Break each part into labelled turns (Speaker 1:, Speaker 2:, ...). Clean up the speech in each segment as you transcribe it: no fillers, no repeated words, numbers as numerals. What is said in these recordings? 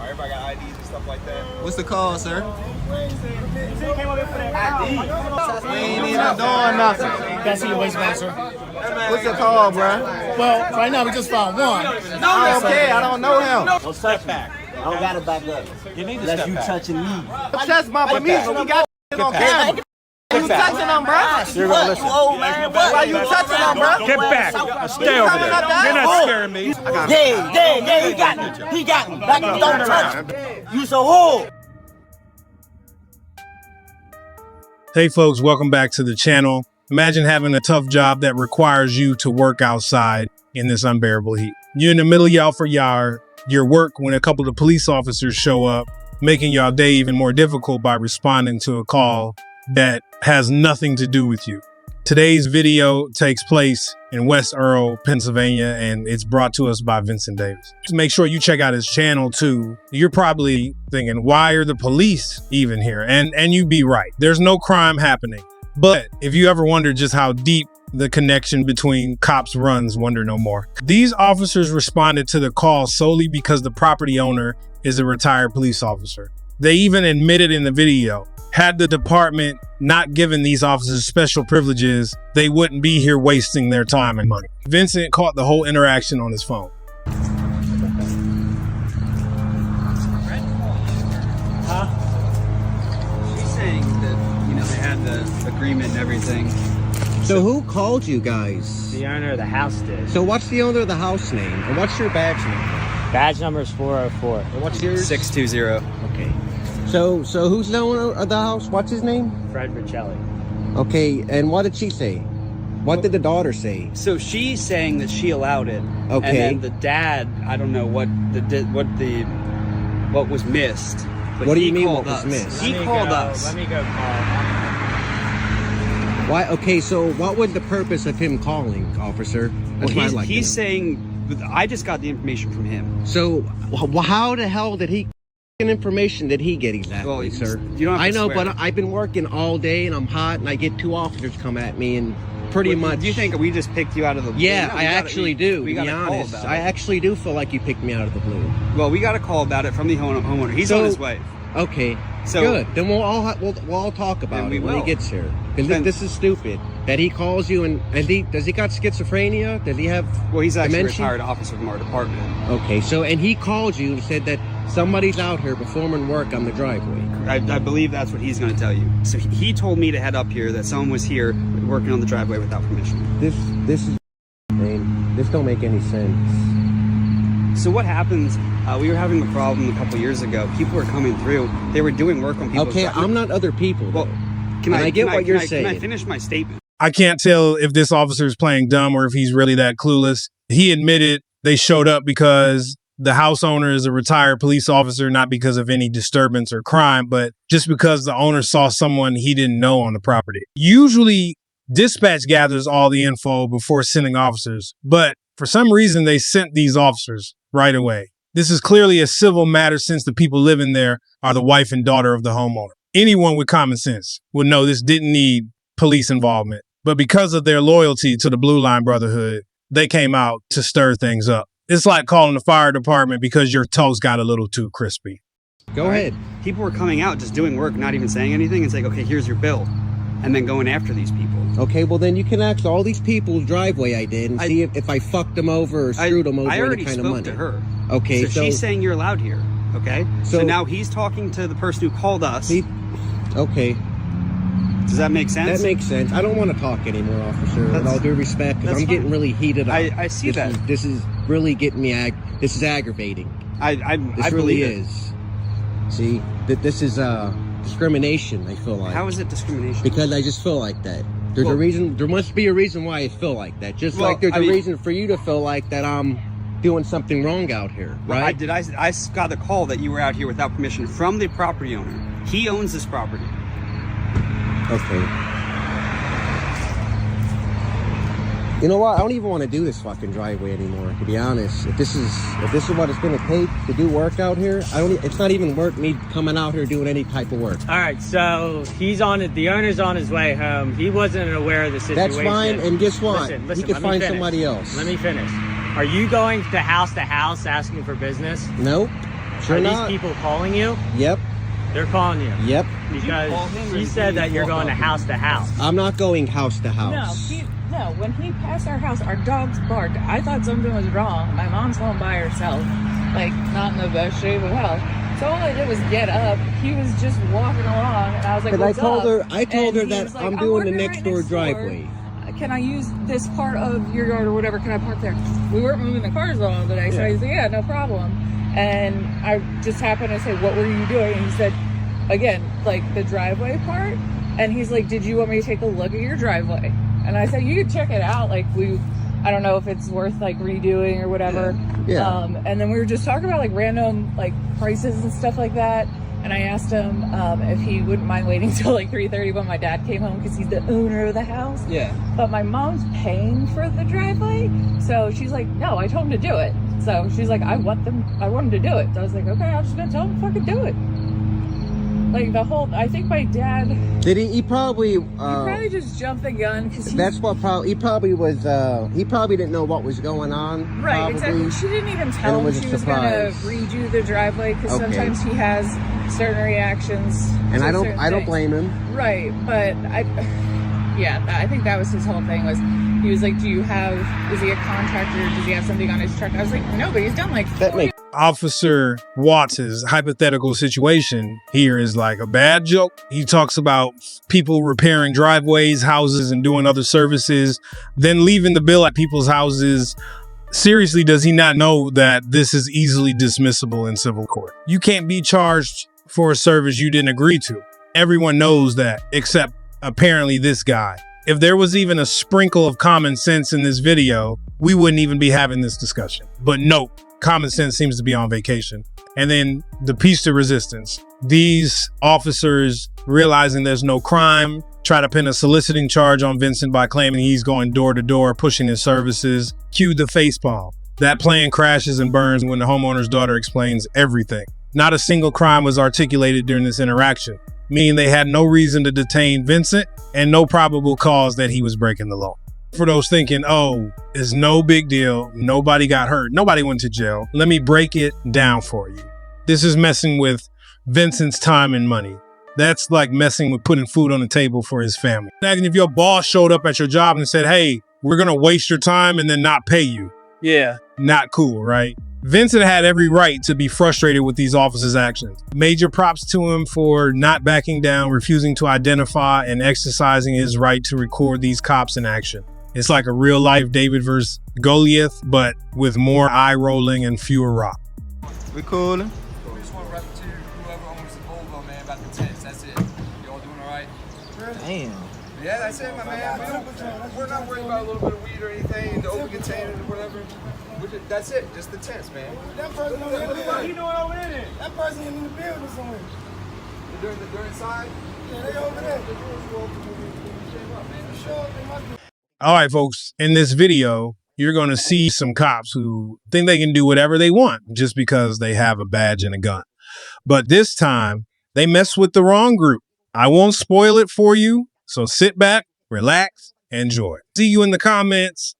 Speaker 1: Everybody got IDs and stuff like that.
Speaker 2: What's the call, sir?
Speaker 1: We
Speaker 2: ain't even doing nothing.
Speaker 3: That's your waste man, sir.
Speaker 2: What's the call, bro?
Speaker 3: Well, right now we just found one.
Speaker 2: I don't care. I don't know him.
Speaker 4: Don't touch back. I don't got it back up.
Speaker 1: You need to
Speaker 4: Unless
Speaker 1: step
Speaker 4: you
Speaker 1: back.
Speaker 4: touching me.
Speaker 2: Chest bumping me, but we got on camera. You touching him, bro?
Speaker 1: You're gonna listen.
Speaker 2: Why you touching him, bro?
Speaker 1: Get back. Stay over there. You're not scaring me.
Speaker 4: Yeah, he got me. He got me. Like, don't touch me. You so whole.
Speaker 5: Hey folks, welcome back to the channel. Imagine having a tough job that requires you to work outside in this unbearable heat. You're in the middle of y'all for your work when a couple of police officers show up, making y'all day even more difficult by responding to a call that has nothing to do with you. Today's video takes place in West Earl, Pennsylvania, and it's brought to us by Vincent Davis. Just make sure you check out his channel too. You're probably thinking, why are the police even here? And you'd be right. There's no crime happening. But if you ever wondered just how deep the connection between cops runs, wonder no more. These officers responded to the call solely because the property owner is a retired police officer. They even admitted in the video, had the department not given these officers special privileges, they wouldn't be here wasting their time and money. Vincent caught the whole interaction on his phone.
Speaker 6: She's saying that, they had the agreement and everything.
Speaker 7: So who called you guys?
Speaker 8: The owner of the house did.
Speaker 7: So what's the owner of the house name? And what's your badge number?
Speaker 8: Badge number is 404.
Speaker 7: And what's yours?
Speaker 6: 620.
Speaker 7: Okay. So who's the owner of the house? What's his name?
Speaker 8: Fred Riccelli.
Speaker 7: Okay, and what did she say? What did the daughter say?
Speaker 6: So she's saying that she allowed it.
Speaker 7: Okay.
Speaker 6: And then the dad, I don't know what was missed. But
Speaker 7: What do
Speaker 6: he
Speaker 7: you mean
Speaker 6: called
Speaker 7: what was
Speaker 6: us.
Speaker 7: missed?
Speaker 6: He called us.
Speaker 8: Let me go call.
Speaker 7: Why? Okay, so what was the purpose of him calling, officer? That's what I'd like to
Speaker 6: he's
Speaker 7: know.
Speaker 6: saying, I just got the information from him.
Speaker 7: So how the hell did he? Information did he get exactly,
Speaker 6: Well,
Speaker 7: sir?
Speaker 6: you don't have to
Speaker 7: I know,
Speaker 6: swear.
Speaker 7: but I've been working all day and I'm hot, and I get two officers come at me and pretty much.
Speaker 6: Do you think we just picked you out of the blue?
Speaker 7: Yeah,
Speaker 6: No,
Speaker 7: I actually do.
Speaker 6: We
Speaker 7: To
Speaker 6: got
Speaker 7: be
Speaker 6: a call
Speaker 7: honest,
Speaker 6: about
Speaker 7: I
Speaker 6: it.
Speaker 7: actually do feel like you picked me out of the blue.
Speaker 6: Well, we got a call about it from the homeowner. He's on his way.
Speaker 7: Okay,
Speaker 6: So-
Speaker 7: good. Then we'll all talk about
Speaker 6: Then
Speaker 7: it
Speaker 6: we
Speaker 7: when he
Speaker 6: will.
Speaker 7: gets here. Because
Speaker 6: Then-
Speaker 7: this is stupid. That he calls you and does he got schizophrenia? Does he have?
Speaker 6: Well, he's actually a
Speaker 7: dementia?
Speaker 6: retired officer from our department.
Speaker 7: Okay, so and he called you and said that somebody's out here performing work on the driveway.
Speaker 6: I believe that's what he's going to tell you. So he told me to head up here, that someone was here working on the driveway without permission.
Speaker 7: This is man. This don't make any sense.
Speaker 6: So what happens, we were having a problem a couple years ago. People were coming through. They were doing work on people's
Speaker 7: Okay,
Speaker 6: driveway.
Speaker 7: I'm not other people.
Speaker 6: Well,
Speaker 7: Can I get what you're saying?
Speaker 6: Can I finish my statement?
Speaker 5: I can't tell if this officer is playing dumb or if he's really that clueless. He admitted they showed up because the house owner is a retired police officer, not because of any disturbance or crime, but just because the owner saw someone he didn't know on the property. Usually, dispatch gathers all the info before sending officers, but for some reason, they sent these officers right away. This is clearly a civil matter since the people living there are the wife and daughter of the homeowner. Anyone with common sense would know this didn't need police involvement. But because of their loyalty to the Blue Line Brotherhood, they came out to stir things up. It's like calling the fire department because your toast got a little too crispy.
Speaker 7: Go ahead.
Speaker 6: People were coming out, just doing work, not even saying anything. It's like, okay, here's your bill. And then going after these people.
Speaker 7: Okay, well then you can ask all these people's driveway I did and see if I fucked them over or screwed them over
Speaker 6: I
Speaker 7: any
Speaker 6: already
Speaker 7: kind of
Speaker 6: spoke
Speaker 7: money.
Speaker 6: to her.
Speaker 7: Okay,
Speaker 6: so she's saying you're allowed here. Okay? So now he's talking to the person who called us.
Speaker 7: Okay.
Speaker 6: Does that make sense?
Speaker 7: That makes sense. I don't want to talk anymore, officer, with all due respect, because I'm
Speaker 6: that's
Speaker 7: getting really heated up.
Speaker 6: I see that.
Speaker 7: This is really getting me, this is aggravating.
Speaker 6: I
Speaker 7: This really
Speaker 6: believe it.
Speaker 7: is. See, this is discrimination, I feel like.
Speaker 6: How is it discrimination?
Speaker 7: Because I just feel like that. There's a reason, there must be a reason why I feel like that. Just like there's a reason for you to feel like that I'm doing something wrong out here, right?
Speaker 6: I got the call that you were out here without permission from the property owner. He owns this property.
Speaker 7: Okay. You know what? I don't even want to do this fucking driveway anymore, to be honest. If this is what it's gonna take to do work out here, it's not even worth me coming out here doing any type of work.
Speaker 8: All right, so he's on it. The owner's on his way home. He wasn't aware of the situation.
Speaker 7: That's fine, and guess what?
Speaker 8: Listen,
Speaker 7: He can find somebody else.
Speaker 8: Let me finish. Are you going to house asking for business?
Speaker 7: Nope. Sure
Speaker 8: Are
Speaker 7: not.
Speaker 8: these people calling you?
Speaker 7: Yep.
Speaker 8: They're calling you.
Speaker 7: Yep.
Speaker 8: Because he said that you're going to house.
Speaker 7: I'm not going house to house.
Speaker 9: No, when he passed our house, our dogs barked. I thought something was wrong. My mom's home by herself, like not in the best shape of health. So all I did was get up. He was just walking along, and I was like,
Speaker 7: Because
Speaker 9: "What's up?"
Speaker 7: I told her
Speaker 9: And he
Speaker 7: that
Speaker 9: was like,
Speaker 7: I'm doing the
Speaker 9: working
Speaker 7: next
Speaker 9: right
Speaker 7: door
Speaker 9: next
Speaker 7: driveway.
Speaker 9: Can I use this part of your yard or whatever? Can I park there? We weren't moving the cars along today, so I said, "Yeah, no problem." And I just happened to say, "What were you doing?" And he said, again, like the driveway part. And he's like, "Did you want me to take a look at your driveway?" And I said, "You can check it out. Like I don't know if it's worth like redoing or whatever."
Speaker 7: Yeah.
Speaker 9: And then we were just talking about like random like prices and stuff like that. And I asked him if he wouldn't mind waiting till like 3:30 when my dad came home because he's the owner of the house.
Speaker 6: Yeah.
Speaker 9: But my mom's paying for the driveway, so she's like, "No, I told him to do it." So she's like, I want him to do it. So I was like, "Okay, I'm just gonna tell him to fucking do it." Like I think my dad.
Speaker 7: Did he probably...
Speaker 9: He probably just jumped the gun because
Speaker 7: that's what he probably was... he probably didn't know what was going on.
Speaker 9: Right,
Speaker 7: probably.
Speaker 9: exactly. She didn't even tell him she was going to redo the driveway because sometimes he has certain reactions.
Speaker 7: And I don't blame him.
Speaker 9: Right, but I think that was his whole thing was he was like, is he a contractor? Does he have something on his truck? I was like, no, but he's done like 40.
Speaker 5: Officer Watts' hypothetical situation here is like a bad joke. He talks about people repairing driveways, houses, and doing other services, then leaving the bill at people's houses. Seriously, does he not know that this is easily dismissible in civil court? You can't be charged for a service you didn't agree to. Everyone knows that, except apparently this guy. If there was even a sprinkle of common sense in this video, we wouldn't even be having this discussion. But nope, common sense seems to be on vacation. And then the piece de resistance. These officers, realizing there's no crime, try to pin a soliciting charge on Vincent by claiming he's going door to door, pushing his services. Cue the facepalm. That plan crashes and burns when the homeowner's daughter explains everything. Not a single crime was articulated during this interaction, meaning they had no reason to detain Vincent and no probable cause that he was breaking the law. For those thinking, oh, it's no big deal, nobody got hurt, nobody went to jail, let me break it down for you. This is messing with Vincent's time and money. That's like messing with putting food on the table for his family. Imagine if your boss showed up at your job and said, "Hey, we're gonna waste your time and then not pay you."
Speaker 8: Yeah.
Speaker 5: Not cool, right? Vincent had every right to be frustrated with these officers' actions. Major props to him for not backing down, refusing to identify, and exercising his right to record these cops in action. It's like a real life David versus Goliath, but with more eye rolling and fewer rock.
Speaker 2: We coolin'.
Speaker 10: We just want to rep to whoever owns the Volvo, man, about the tents. That's it. Y'all doing all right?
Speaker 2: Damn.
Speaker 10: Yeah, that's it, my man. We're not worried about a little bit of weed or anything, the open container or whatever. That's it, just the tents, man.
Speaker 2: That person over there. What you doing over there? That person in the building somewhere.
Speaker 10: They're inside?
Speaker 2: Yeah, they over there.
Speaker 5: All right, folks, in this video, you're going to see some cops who think they can do whatever they want just because they have a badge and a gun. But this time, they mess with the wrong group. I won't spoil it for you, so sit back, relax, enjoy. See you in the comments.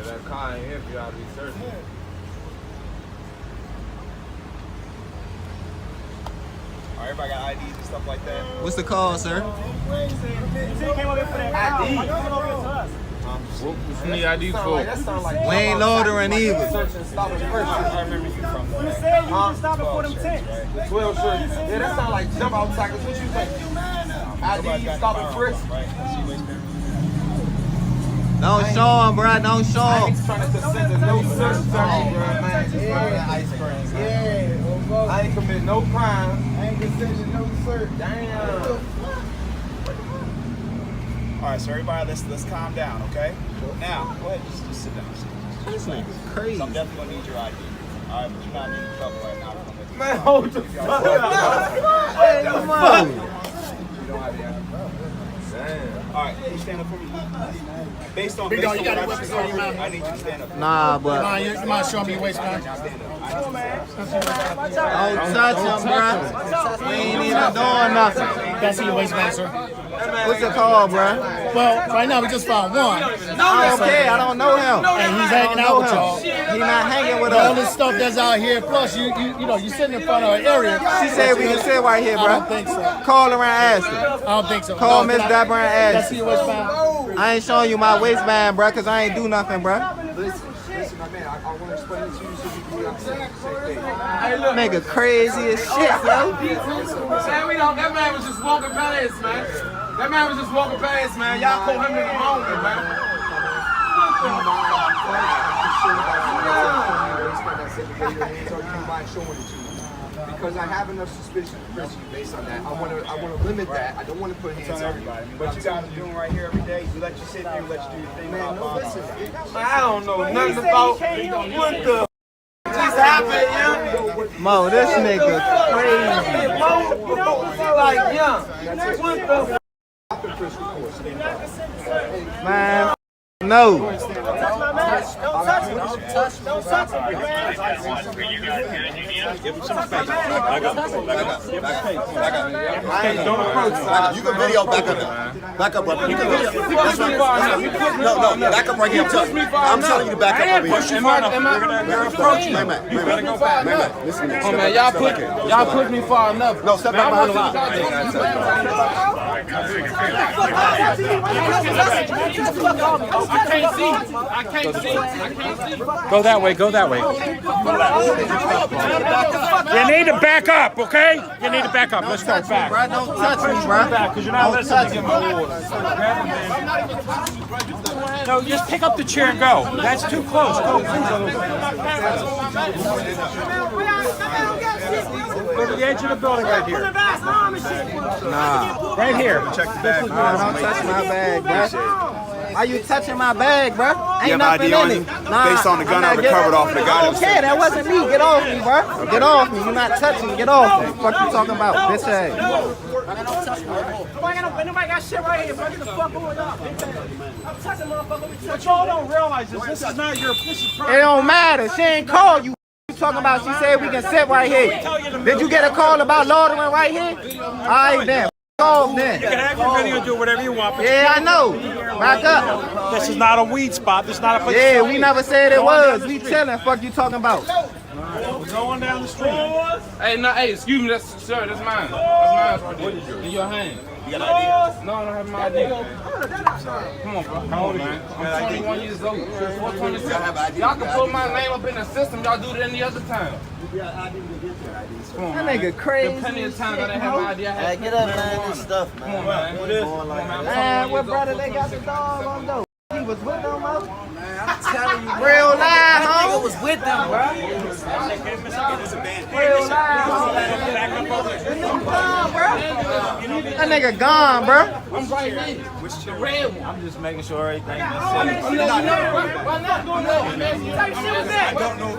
Speaker 10: That car ain't here for y'all to be searching.
Speaker 1: All right, everybody got IDs and stuff like that.
Speaker 2: What's the call, sir?
Speaker 10: What you need ID for?
Speaker 2: We ain't loitering either.
Speaker 10: I remember you from that. You said you were stopping for them tents. 12 shirts. Yeah, that sound like jump out cycles. What you think? ID stopping first?
Speaker 2: Don't show him, bro. Don't show
Speaker 10: I
Speaker 2: him.
Speaker 10: ain't trying to consent to no search, bro, man. Yeah, ice cream. Yeah, I ain't commit no crime. I ain't consenting no search. Damn.
Speaker 1: All right, so everybody, let's calm down, okay? Now, go ahead, just sit down.
Speaker 2: This nigga's crazy.
Speaker 1: So I'm definitely gonna need your ID. All right, but you're not in trouble right now.
Speaker 10: Man, hold the fuck up.
Speaker 2: Hey, come on.
Speaker 1: You don't have the ID. Damn. All right, can you stand up for me? Based on
Speaker 3: Big dog, you
Speaker 1: what
Speaker 3: got
Speaker 1: I've
Speaker 3: it
Speaker 1: just
Speaker 3: on your
Speaker 1: told you,
Speaker 3: mouth.
Speaker 1: I need you to stand up.
Speaker 2: Nah, but
Speaker 3: You mind showing me your waistline?
Speaker 2: don't touch him, bro. We ain't even doing nothing.
Speaker 3: That's your waistline, sir.
Speaker 2: What's it called, bro?
Speaker 3: Well, right now we just found one.
Speaker 2: Okay, I don't know him.
Speaker 3: And he's hanging out with y'all.
Speaker 2: He not hanging with
Speaker 3: All
Speaker 2: us.
Speaker 3: this stuff that's out here, plus you know, you sitting in front of an area.
Speaker 2: She said we can sit right here, bro.
Speaker 3: I don't think so.
Speaker 2: Call her and ask her.
Speaker 3: I don't think so.
Speaker 2: Call
Speaker 3: No,
Speaker 2: Miss Deborah and
Speaker 3: Can I
Speaker 2: ask
Speaker 3: see
Speaker 2: her.
Speaker 3: your waistband?
Speaker 2: I ain't showing you my waistband, bro, because I ain't do nothing, bro.
Speaker 10: Listen, my man, I want to explain it to you so you can be on the same thing.
Speaker 2: Nigga crazy as shit, bro.
Speaker 10: Man, that man was just walking past, man. That man was just walking past, man. Y'all caught him in the moment, man. Because I have enough suspicion based on that. I want to limit that. I don't want to put hands on everybody.
Speaker 1: What you guys are doing right here every day, we let you sit there, we let you do your thing.
Speaker 10: Man, no, listen. I don't know nothing about what the just happened, yeah.
Speaker 2: Mo, this nigga crazy.
Speaker 10: Like, yeah.
Speaker 2: Man, no.
Speaker 11: You can video back up. Back up, brother. You can video. That's right. No, back up right here. I'm telling you to back up over here. You're approaching. Man, listen to me.
Speaker 10: Oh man, y'all put me far enough.
Speaker 11: No, step back behind the line.
Speaker 10: I can't see.
Speaker 3: Go that way. You need to back up, okay? You need to back up. Let's go back.
Speaker 2: Bro, don't touch me, bro.
Speaker 3: Because you're not listening. No, just pick up the chair and go. That's too close. Go to the edge of the building right here.
Speaker 2: Nah.
Speaker 3: Right here.
Speaker 1: Check the bag.
Speaker 2: Nah, don't touch my bag, bro. Why you touching my bag, bro? Ain't nothing
Speaker 1: ID on
Speaker 2: in
Speaker 1: you?
Speaker 2: it. Nah,
Speaker 1: Based on the gun I recovered off the guy that was
Speaker 2: okay, that wasn't me. Get off me, bro. Get off me. You're not touching me. Get off me. What you talking about, bitch ass?
Speaker 4: Nobody got shit right here, bro. Get the fuck going up. I'm touching motherfucker.
Speaker 3: What y'all don't realize is this is not your
Speaker 2: It don't matter. She ain't called you. You talking about? She said we can sit right here. Did you get a call about loitering right here? All right then. Off then.
Speaker 3: You can have your video and do whatever you want. But
Speaker 2: Yeah, I know. Back up.
Speaker 3: this is not a weed spot. This is not a place.
Speaker 2: Yeah, we never said it was. We chilling. Fuck you talking about?
Speaker 3: We're going down the street.
Speaker 10: Hey, no, hey, excuse me, that's mine. That's mine right there. In your hand. You got ID? No, I don't have my ID. Come on, bro. Come on, man. I'm 21 years old. Y'all can put my name up in the system. Y'all do it any other time. Come on,
Speaker 2: That
Speaker 10: man.
Speaker 2: nigga crazy.
Speaker 10: Plenty of times I didn't have my ID. I had
Speaker 4: Get up, man. This stuff, man.
Speaker 10: Come on, man.
Speaker 2: Man, what brother they got the dog on though? He was with them, mo?
Speaker 4: I'm telling you,
Speaker 2: Real live,
Speaker 4: nigga
Speaker 2: huh?
Speaker 4: was with them, bro.
Speaker 2: Real live, That nigga gone, bro.
Speaker 10: I'm right here. Which the red one.
Speaker 1: I'm just making sure everything is
Speaker 10: Why not doing that, man?
Speaker 1: I don't know.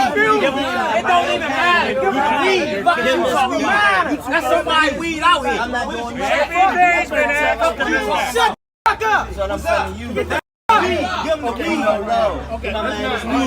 Speaker 4: It don't even matter. Give him weed. Fuck you talking about. That's somebody weed out here. I'm not doing that. Shut the fuck up. That's what I'm telling you. Give him the weed, bro. Okay, my man. It's me.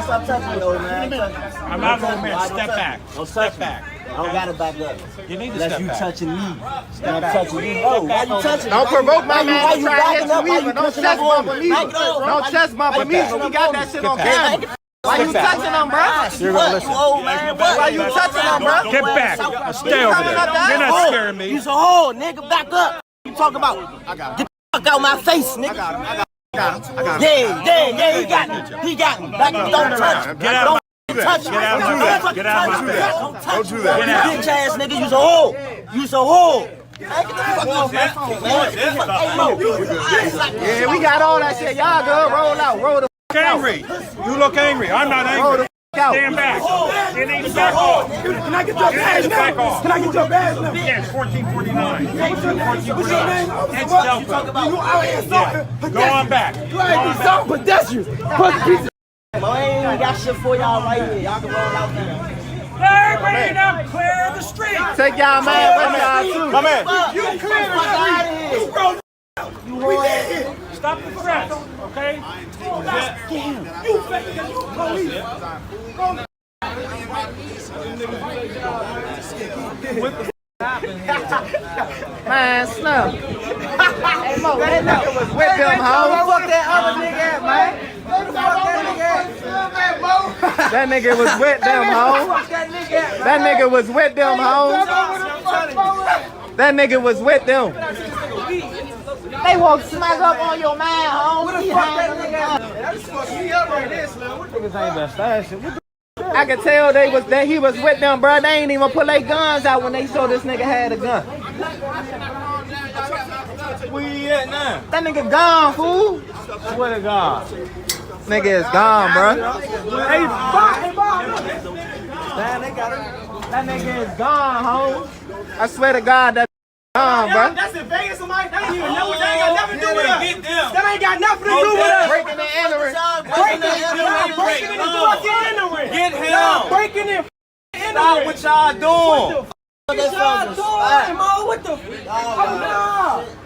Speaker 4: Stop touching me, old man.
Speaker 3: I'm not going man. Step back. Step back.
Speaker 4: I don't gotta back up.
Speaker 3: You need to
Speaker 4: Unless
Speaker 3: step
Speaker 4: you
Speaker 3: back.
Speaker 4: touching me. Stop touching me. Oh, why you touching me?
Speaker 2: Don't provoke my man
Speaker 4: Why
Speaker 2: to
Speaker 4: you
Speaker 2: try to hit
Speaker 4: backing up?
Speaker 2: you
Speaker 4: Why
Speaker 2: either.
Speaker 4: you
Speaker 2: Don't
Speaker 4: pushing
Speaker 2: chest
Speaker 4: up
Speaker 2: bump
Speaker 4: on
Speaker 2: me
Speaker 4: me?
Speaker 2: either. Don't chest bump me either. We got that shit on camera. Why you touching them, bro?
Speaker 4: You're gonna listen. You old man.
Speaker 2: Why you touching them, bro?
Speaker 3: Get back. Now stay over there. You're not scaring me.
Speaker 4: You's a whore, nigga. Back up. You talking about? Get the fuck out my face, nigga. Yeah. He got me. He got me. Back up. Don't touch.
Speaker 3: Get out of my face. Get out of my face. Get out of my face.
Speaker 4: Don't
Speaker 11: do that.
Speaker 3: Get out.
Speaker 4: Bitch ass nigga. You's a whore. You's a whore. Hey, get the fuck off my phone, man. Hey, Mo.
Speaker 2: Yeah, we got all that shit. Y'all good. Roll out. Roll the
Speaker 3: Angry. You look angry. I'm not
Speaker 2: roll
Speaker 3: angry.
Speaker 2: the out.
Speaker 3: Stand back. You need to back off.
Speaker 4: Can I get your badge now?
Speaker 3: Back off.
Speaker 4: Can I get your badge now?
Speaker 3: Yes, 1449. 1449. It's Delta. Yeah. Go on back.
Speaker 4: You ain't do something pedestrian. Fucking piece of Mo, I ain't even got shit for y'all right here. Y'all can roll out there.
Speaker 3: Everybody now clear the street.
Speaker 2: Take y'all man with y'all too.
Speaker 11: Come in.
Speaker 4: You clear the street. You whore ass.
Speaker 3: Stop the threats, okay?
Speaker 2: Man, Slim. Hey, Mo, that nigga was with them, ho. That nigga was with them, ho. That nigga was with them, ho. That nigga was with them. They won't smack up on your man, ho. What the fuck that nigga? That just fucked me up right there, Slim. What niggas ain't that fashion? I could tell that he was with them, bro. They ain't even pull their guns out when they saw this nigga had a gun.
Speaker 1: Where you at now?
Speaker 2: That nigga gone, fool.
Speaker 1: Swear to God.
Speaker 2: Nigga is gone, bro.
Speaker 1: Hey, Bob.
Speaker 2: That nigga is gone, ho. I swear to God, that gone, bro.
Speaker 1: That's in Vegas, somebody. That ain't even know. That ain't got nothing to do with us. That ain't got nothing to do with us.
Speaker 2: Breaking and entering.
Speaker 1: Breaking and entering. Get him. Breaking and entering. Stop what y'all doing.
Speaker 4: What y'all doing, Mo? What the? Oh
Speaker 1: no.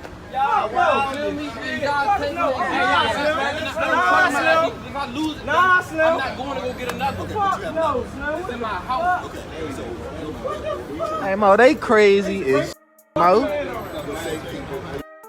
Speaker 1: Nah, Slim. I'm not going to go get another one. No, Slim. It's in my house.
Speaker 2: Hey, Mo, they crazy as Mo.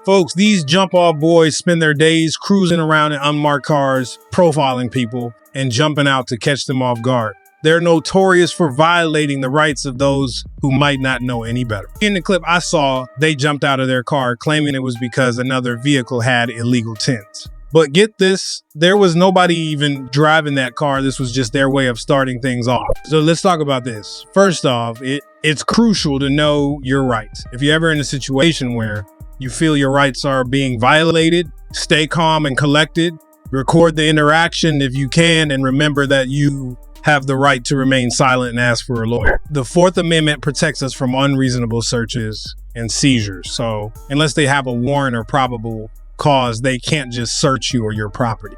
Speaker 5: Folks, these jump-off boys spend their days cruising around in unmarked cars, profiling people, and jumping out to catch them off guard. They're notorious for violating the rights of those who might not know any better. In the clip I saw, they jumped out of their car claiming it was because another vehicle had illegal tints. But get this, there was nobody even driving that car. This was just their way of starting things off. So let's talk about this. First off, it's crucial to know your rights. If you're ever in a situation where you feel your rights are being violated, stay calm and collected. Record the interaction if you can, and remember that you have the right to remain silent and ask for a lawyer. The Fourth Amendment protects us from unreasonable searches and seizures. So unless they have a warrant or probable cause, they can't just search you or your property.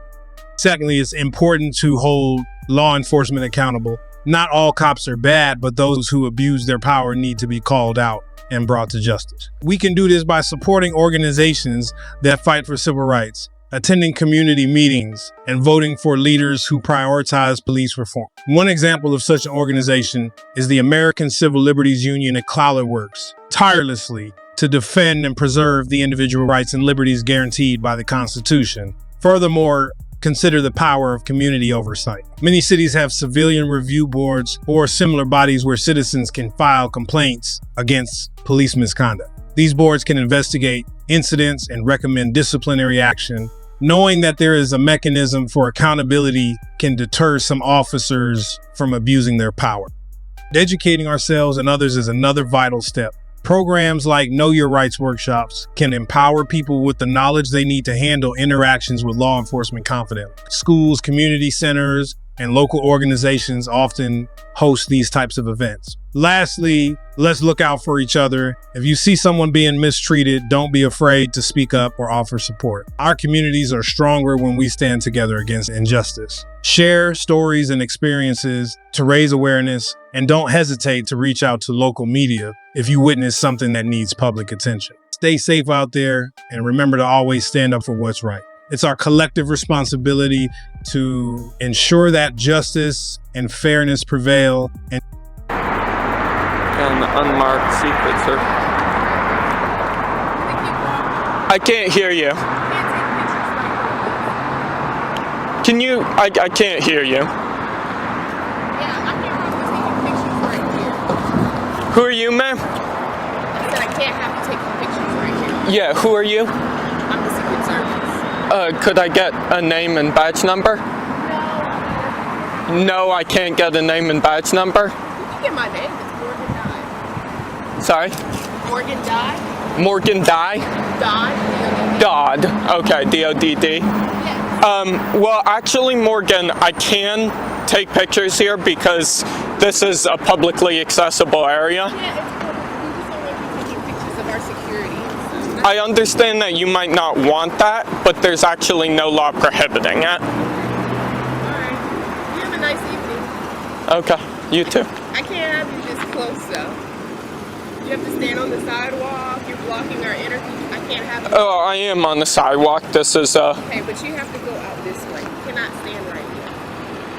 Speaker 5: Secondly, it's important to hold law enforcement accountable. Not all cops are bad, but those who abuse their power need to be called out and brought to justice. We can do this by supporting organizations that fight for civil rights, attending community meetings, and voting for leaders who prioritize police reform. One example of such an organization is the American Civil Liberties Union at Cloud works tirelessly to defend and preserve the individual rights and liberties guaranteed by the Constitution. Furthermore, consider the power of community oversight. Many cities have civilian review boards or similar bodies where citizens can file complaints against police misconduct. These boards can investigate incidents and recommend disciplinary action. Knowing that there is a mechanism for accountability can deter some officers from abusing their power. Educating ourselves and others is another vital step. Programs like Know Your Rights workshops can empower people with the knowledge they need to handle interactions with law enforcement confidently. Schools, community centers, and local organizations often host these types of events. Lastly, let's look out for each other. If you see someone being mistreated, don't be afraid to speak up or offer support. Our communities are stronger when we stand together against injustice. Share stories and experiences to raise awareness, and don't hesitate to reach out to local media if you witness something that needs public attention. Stay safe out there, and remember to always stand up for what's right. It's our collective responsibility to ensure that justice and fairness prevail. And
Speaker 12: unmarked secret, sir. I can't hear you. Can you? I can't hear you. Who are you, ma'am?
Speaker 9: I said I can't have you taking pictures right here.
Speaker 12: Yeah, who are you?
Speaker 9: I'm the Secret Service.
Speaker 12: Could I get a name and badge number? No, I can't get a name and badge number.
Speaker 9: You can get my name. It's Morgan Dye.
Speaker 12: Sorry?
Speaker 9: Morgan Dye.
Speaker 12: Morgan Dye?
Speaker 9: Dodd.
Speaker 12: Okay, D-O-D-D.
Speaker 9: Yes.
Speaker 12: Well, actually, Morgan, I can take pictures here because this is a publicly accessible area.
Speaker 9: Yeah, it's we just don't want you taking pictures of our security.
Speaker 12: I understand that you might not want that, but there's actually no law prohibiting it.
Speaker 9: Alright. You have a nice evening.
Speaker 12: Okay, you too.
Speaker 9: I can't have you this close though. You have to stand on the sidewalk, you're blocking our interview. I can't have you.
Speaker 12: Oh, I am on the sidewalk. This is
Speaker 9: Okay, but you have to go out this way. You cannot stand right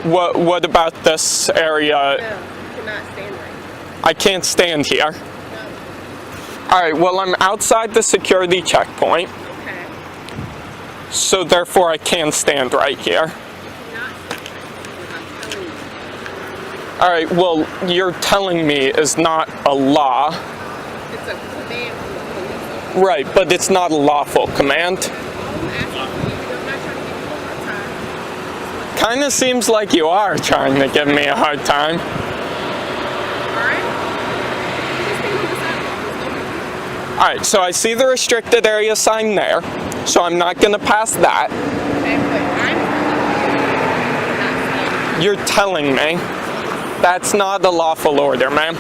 Speaker 9: here.
Speaker 12: What about this area?
Speaker 9: No, you cannot stand right here.
Speaker 12: I can't stand here. Alright, well, I'm outside the security checkpoint.
Speaker 9: Okay.
Speaker 12: So therefore I can stand right here. All right, well, you're telling me is not a law.
Speaker 9: It's a command from the police.
Speaker 12: Right, but it's not a lawful command. Kind of seems like you are trying to give me a hard time. All right, so I see the restricted area sign there, so I'm not going to pass that. You're telling me that's not a lawful order, ma'am.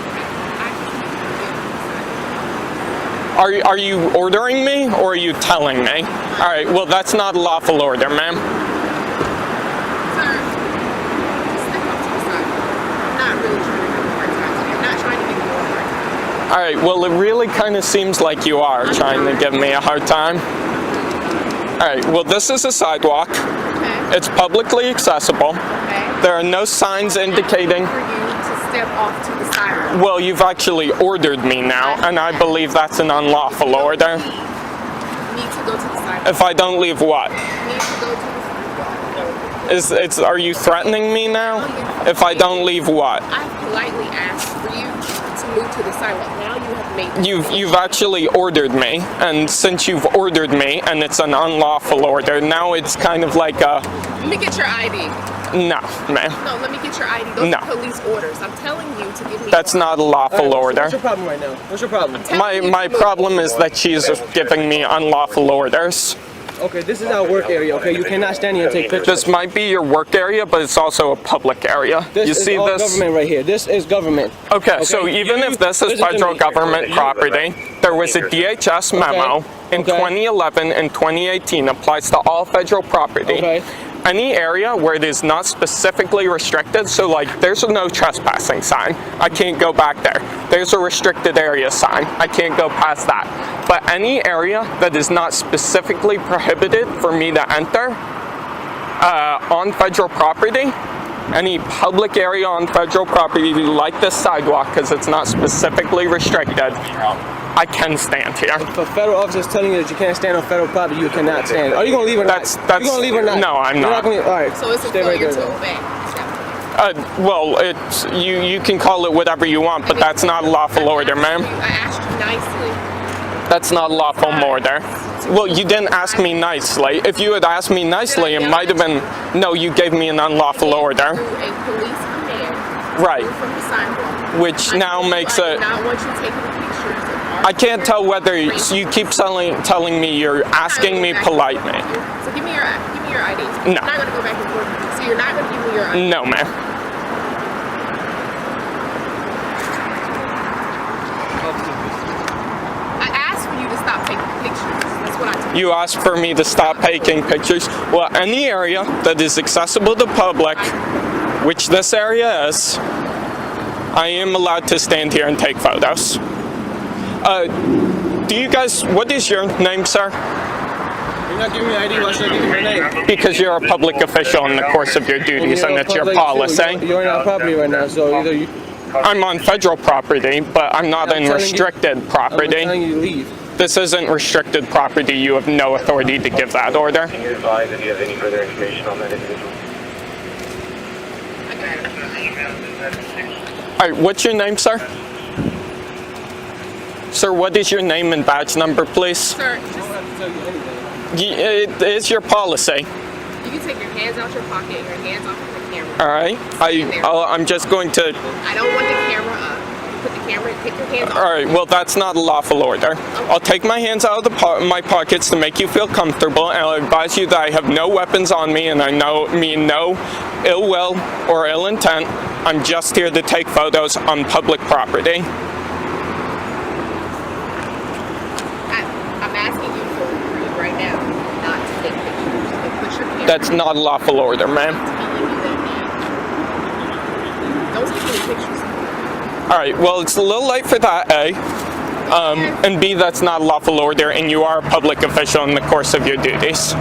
Speaker 12: Are you ordering me or are you telling me? All right, well, that's not a lawful order, ma'am. All right, well, it really kind of seems like you are trying to give me a hard time. All right, well, this is a sidewalk.
Speaker 9: Okay.
Speaker 12: It's publicly accessible.
Speaker 9: Okay.
Speaker 12: There are no signs indicating.
Speaker 9: For you to step off to the sidewalk.
Speaker 12: Well, you've actually ordered me now, and I believe that's an unlawful order.
Speaker 9: You need to go to the sidewalk.
Speaker 12: If I don't leave what?
Speaker 9: You need to go to the sidewalk.
Speaker 12: Are you threatening me now? If I don't leave what?
Speaker 9: I politely asked for you to move to the sidewalk. Now you have made
Speaker 12: You've actually ordered me, and since you've ordered me and it's an unlawful order, now it's kind of like a...
Speaker 9: Let me get your ID.
Speaker 12: No, ma'am.
Speaker 9: No, let me get your ID. Those
Speaker 12: No.
Speaker 9: are police orders. I'm telling you to give me.
Speaker 12: That's not a lawful order.
Speaker 4: What's your problem right now? What's your problem?
Speaker 12: My problem is that she's giving me unlawful orders.
Speaker 4: Okay, this is our work area, okay? You cannot stand here and take pictures.
Speaker 12: This might be your work area, but it's also a public area.
Speaker 4: This
Speaker 12: You
Speaker 4: is
Speaker 12: see
Speaker 4: all
Speaker 12: this?
Speaker 4: government right here. This is government.
Speaker 12: Okay, so even if this is federal government property, there was a DHS memo in 2011 and 2018 applies to all federal property.
Speaker 4: Okay.
Speaker 12: Any area where it is not specifically restricted, so like there's a no trespassing sign, I can't go back there. There's a restricted area sign, I can't go past that. But any area that is not specifically prohibited for me to enter on federal property, any public area on federal property like this sidewalk, because it's not specifically restricted, I can stand here.
Speaker 4: If a federal officer is telling you that you can't stand on federal property, you cannot stand. Are you going to leave or not? Are you going to leave or not?
Speaker 12: No, I'm
Speaker 4: You're
Speaker 12: not.
Speaker 4: Gonna, all right.
Speaker 9: So it's a
Speaker 4: Stay right
Speaker 9: failure
Speaker 4: there,
Speaker 9: to
Speaker 4: then.
Speaker 9: obey.
Speaker 12: Well, it's you can call it whatever you want, but that's not a lawful order, ma'am.
Speaker 9: I asked you nicely.
Speaker 12: That's not a lawful order. Well, you didn't ask me nicely. If you had asked me nicely, it might have been, no, you gave me an unlawful order.
Speaker 9: A police command.
Speaker 12: Right.
Speaker 9: From the sidewalk.
Speaker 12: Which now makes
Speaker 9: I
Speaker 12: it...
Speaker 9: do not want you taking pictures of
Speaker 12: I can't tell whether you keep telling me you're asking me politely.
Speaker 9: So give me your ID.
Speaker 12: No.
Speaker 9: I'm not going to go back and forth. So you're not going to give me your ID?
Speaker 12: No, ma'am.
Speaker 9: I asked for you to stop taking pictures. That's what I told you.
Speaker 12: You asked for me to stop taking pictures. Well, any area that is accessible to public, which this area is, I am allowed to stand here and take photos. Do you guys, what is your name, sir?
Speaker 4: You're not giving me ID, why should I give you your name?
Speaker 12: Because you're a public official in the course of your duties, and it's your policy.
Speaker 4: You're on our property right now, so either you...
Speaker 12: I'm on federal property, but I'm not in restricted property.
Speaker 4: I'm telling you to leave.
Speaker 12: This isn't restricted property. You have no authority to give that order.
Speaker 13: Can you advise if you have any further information on that individual?
Speaker 12: All right, what's your name, sir? Sir, what is your name and badge number, please?
Speaker 9: Sir,
Speaker 4: I don't have to tell you anything.
Speaker 12: It is your policy.
Speaker 9: you can take your hands out your pocket and your hands off of the camera.
Speaker 12: All right. I'm just going to...
Speaker 9: I don't want the camera up. You put the camera, take your hands off.
Speaker 12: All right, well, that's not a lawful order. I'll take my hands out of my pockets to make you feel comfortable, and I'll advise you that I have no weapons on me, and I mean no ill will or ill intent. I'm just here to take photos on public property.
Speaker 9: I'm asking you for you right now not to take pictures. So put your camera.
Speaker 12: That's not a lawful order, ma'am.
Speaker 9: Don't take any pictures.
Speaker 12: All right, well, it's a little late for that, A. And B, that's not a lawful order, and you are a public official in the course of your duties.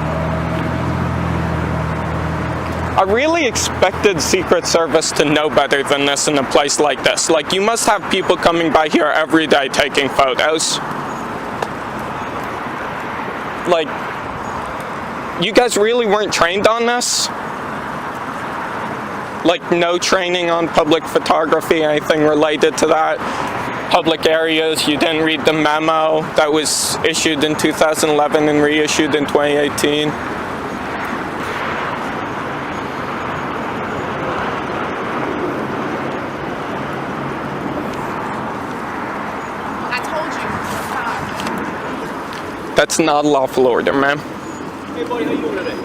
Speaker 12: I really expected Secret Service to know better than this in a place like this. Like, you must have people coming by here every day taking photos. Like, you guys really weren't trained on this? Like no training on public photography, anything related to that. Public areas, you didn't read the memo that was issued in 2011 and reissued in 2018. That's not a lawful order, ma'am.
Speaker 6: Hey buddy, how you doing today?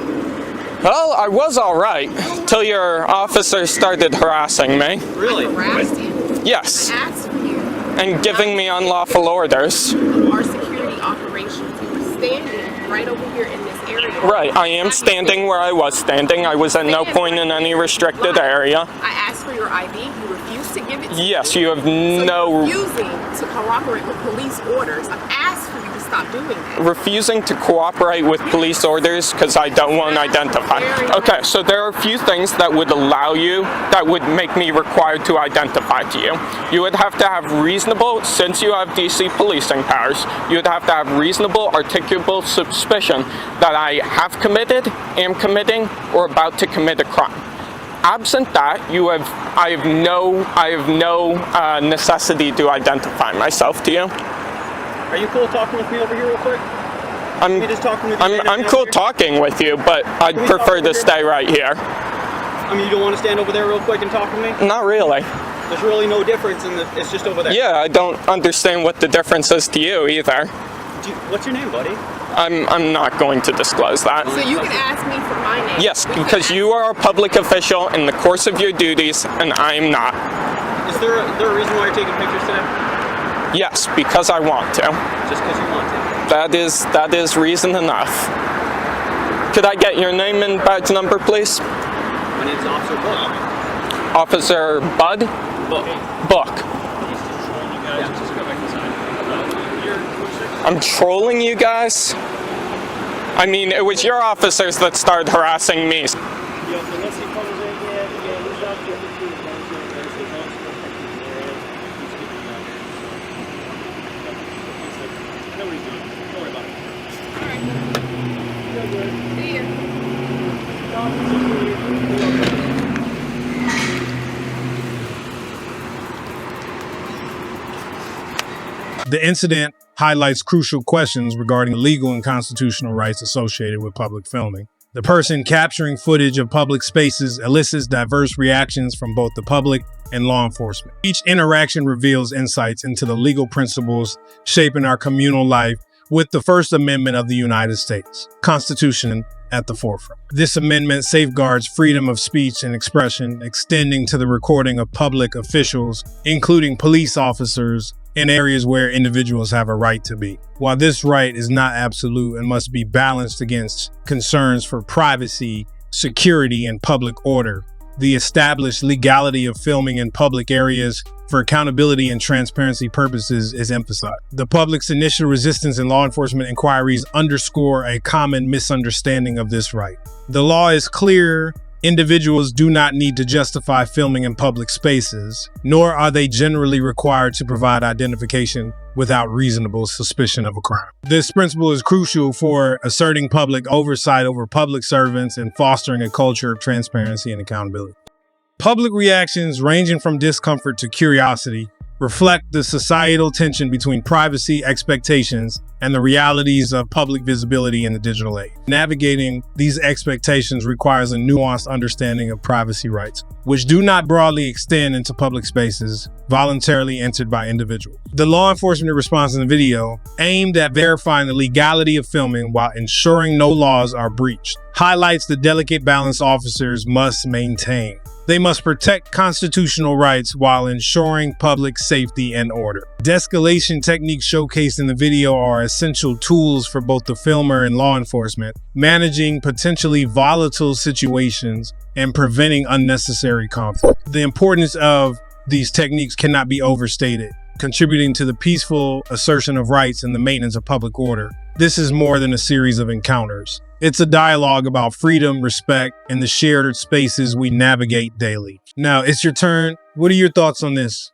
Speaker 12: Well, I was alright, till your officer started harassing me.
Speaker 6: Really?
Speaker 14: Harassed you?
Speaker 12: Yes.
Speaker 14: I asked for you.
Speaker 12: And giving me unlawful orders.
Speaker 14: Of our security operations. You were standing right over here in this area.
Speaker 12: Right, I am standing where I was standing. I was at no point in any restricted area.
Speaker 14: I asked for your ID. You refused to give it to me.
Speaker 12: Yes, you have
Speaker 14: So
Speaker 12: no...
Speaker 14: you're refusing to cooperate with police orders. I've asked for you to stop doing that.
Speaker 12: Refusing to cooperate with police orders because I don't want to identify. Okay, so there are a few things that would allow you, that would make me required to identify to you. You would have to have reasonable, since you have DC policing powers, you would have to have reasonable, articulable suspicion that I have committed, am committing, or about to commit a crime. Absent that, I have no necessity to identify myself to you.
Speaker 6: Are you cool talking with me over here real quick?
Speaker 12: I'm cool talking with you, but I'd prefer to stay right here.
Speaker 6: I mean, you don't want to stand over there real quick and talk to me?
Speaker 12: Not really.
Speaker 6: There's really no difference in it's just over there.
Speaker 12: Yeah, I don't understand what the difference is to you either.
Speaker 6: What's your name, buddy?
Speaker 12: I'm not going to disclose that.
Speaker 14: So you can ask me for my name.
Speaker 12: Yes, because you are a public official in the course of your duties, and I am not.
Speaker 6: Is there a reason why you're taking pictures today?
Speaker 12: Yes, because I want to.
Speaker 6: Just because you want to?
Speaker 12: That is reason enough. Could I get your name and badge number, please?
Speaker 6: My name's Officer Book.
Speaker 12: Officer Bud? Book. I'm trolling you guys? I mean, it was your officers that started harassing me.
Speaker 5: The incident highlights crucial questions regarding the legal and constitutional rights associated with public filming. The person capturing footage of public spaces elicits diverse reactions from both the public and law enforcement. Each interaction reveals insights into the legal principles shaping our communal life, with the First Amendment of the United States Constitution at the forefront. This amendment safeguards freedom of speech and expression, extending to the recording of public officials, including police officers, in areas where individuals have a right to be. While this right is not absolute and must be balanced against concerns for privacy, security, and public order, the established legality of filming in public areas for accountability and transparency purposes is emphasized. The public's initial resistance and law enforcement inquiries underscore a common misunderstanding of this right. The law is clear. Individuals do not need to justify filming in public spaces, nor are they generally required to provide identification without reasonable suspicion of a crime. This principle is crucial for asserting public oversight over public servants and fostering a culture of transparency and accountability. Public reactions, ranging from discomfort to curiosity, reflect the societal tension between privacy expectations and the realities of public visibility in the digital age. Navigating these expectations requires a nuanced understanding of privacy rights, which do not broadly extend into public spaces voluntarily entered by individuals. The law enforcement response in the video, aimed at verifying the legality of filming while ensuring no laws are breached, highlights the delicate balance officers must maintain. They must protect constitutional rights while ensuring public safety and order. De-escalation techniques showcased in the video are essential tools for both the filmer and law enforcement, managing potentially volatile situations and preventing unnecessary conflict. The importance of these techniques cannot be overstated, contributing to the peaceful assertion of rights and the maintenance of public order. This is more than a series of encounters. It's a dialogue about freedom, respect, and the shared spaces we navigate daily. Now, it's your turn. What are your thoughts on this?